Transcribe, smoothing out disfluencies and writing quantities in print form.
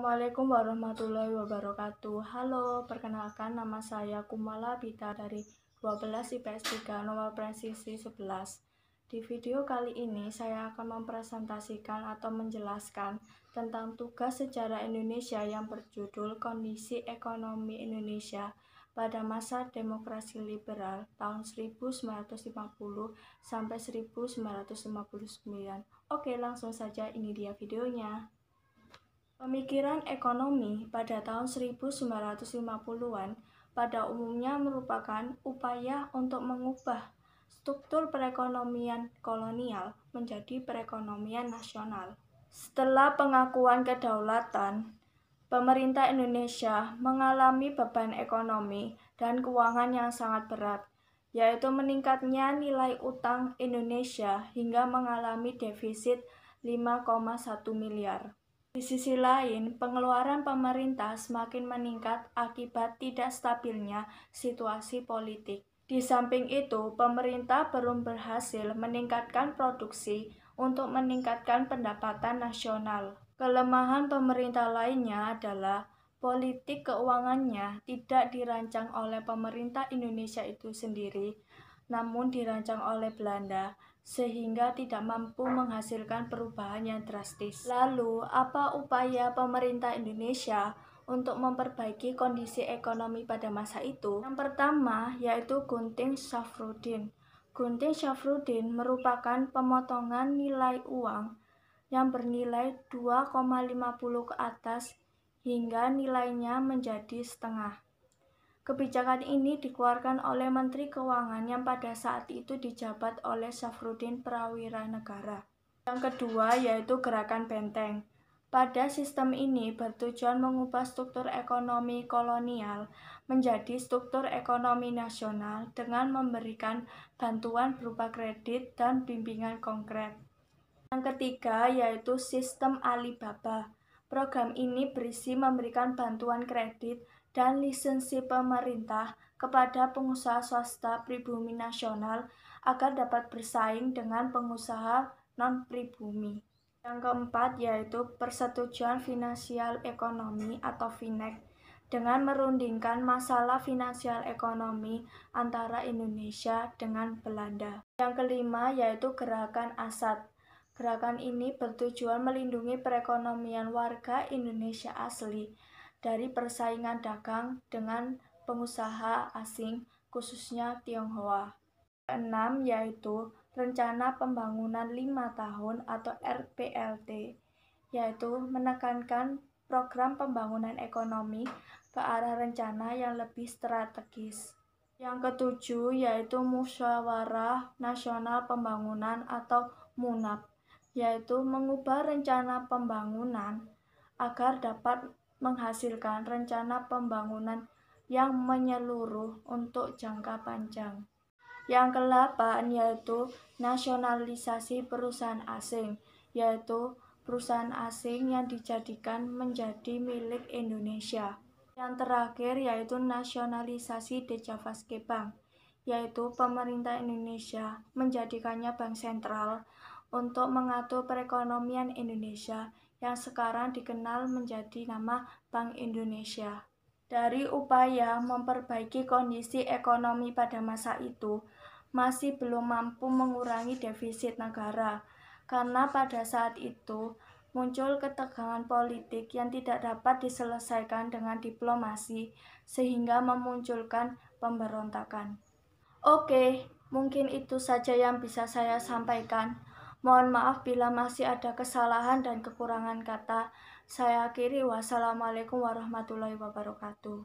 Assalamualaikum warahmatullahi wabarakatuh. Halo, perkenalkan nama saya Kumala Bita dari 12 IPS 3 nomor presisi 11. Di video kali ini saya akan mempresentasikan atau menjelaskan tentang tugas sejarah Indonesia yang berjudul Kondisi Ekonomi Indonesia pada masa demokrasi liberal tahun 1950 sampai 1959. Oke, langsung saja, ini dia videonya. Pemikiran ekonomi pada tahun 1950-an pada umumnya merupakan upaya untuk mengubah struktur perekonomian kolonial menjadi perekonomian nasional. Setelah pengakuan kedaulatan, pemerintah Indonesia mengalami beban ekonomi dan keuangan yang sangat berat, yaitu meningkatnya nilai utang Indonesia hingga mengalami defisit 5,1 miliar. Di sisi lain, pengeluaran pemerintah semakin meningkat akibat tidak stabilnya situasi politik. Di samping itu, pemerintah belum berhasil meningkatkan produksi untuk meningkatkan pendapatan nasional. Kelemahan pemerintah lainnya adalah politik keuangannya tidak dirancang oleh pemerintah Indonesia itu sendiri, namun dirancang oleh Belanda, sehingga tidak mampu menghasilkan perubahan yang drastis. Lalu, apa upaya pemerintah Indonesia untuk memperbaiki kondisi ekonomi pada masa itu? Yang pertama, yaitu Gunting Safrudin. Gunting Safrudin merupakan pemotongan nilai uang yang bernilai 2,50 ke atas hingga nilainya menjadi setengah. Kebijakan ini dikeluarkan oleh Menteri Keuangan yang pada saat itu dijabat oleh Safrudin Prawira Negara. Yang kedua yaitu Gerakan Benteng. Pada sistem ini bertujuan mengubah struktur ekonomi kolonial menjadi struktur ekonomi nasional dengan memberikan bantuan berupa kredit dan bimbingan konkret. Yang ketiga yaitu Sistem Alibaba. Program ini berisi memberikan bantuan kredit dan lisensi pemerintah kepada pengusaha swasta pribumi nasional agar dapat bersaing dengan pengusaha non-pribumi. Yang keempat yaitu Persetujuan Finansial Ekonomi atau FINEK dengan merundingkan masalah finansial ekonomi antara Indonesia dengan Belanda. Yang kelima yaitu Gerakan Asad. Gerakan ini bertujuan melindungi perekonomian warga Indonesia asli dari persaingan dagang dengan pengusaha asing, khususnya Tionghoa. Keenam yaitu Rencana Pembangunan 5 Tahun atau RPLT, yaitu menekankan program pembangunan ekonomi ke arah rencana yang lebih strategis. Yang ketujuh yaitu Musyawarah Nasional Pembangunan atau MUNAP, yaitu mengubah rencana pembangunan agar dapat menghasilkan rencana pembangunan yang menyeluruh untuk jangka panjang. Yang ke-8 yaitu nasionalisasi perusahaan asing, yaitu perusahaan asing yang dijadikan menjadi milik Indonesia. Yang terakhir yaitu nasionalisasi Dejavaske Bank, yaitu pemerintah Indonesia menjadikannya bank sentral untuk mengatur perekonomian Indonesia yang sekarang dikenal menjadi nama Bank Indonesia. Dari upaya memperbaiki kondisi ekonomi pada masa itu, masih belum mampu mengurangi defisit negara, karena pada saat itu muncul ketegangan politik yang tidak dapat diselesaikan dengan diplomasi, sehingga memunculkan pemberontakan. Oke, mungkin itu saja yang bisa saya sampaikan. Mohon maaf bila masih ada kesalahan dan kekurangan kata. Saya akhiri, wassalamualaikum warahmatullahi wabarakatuh.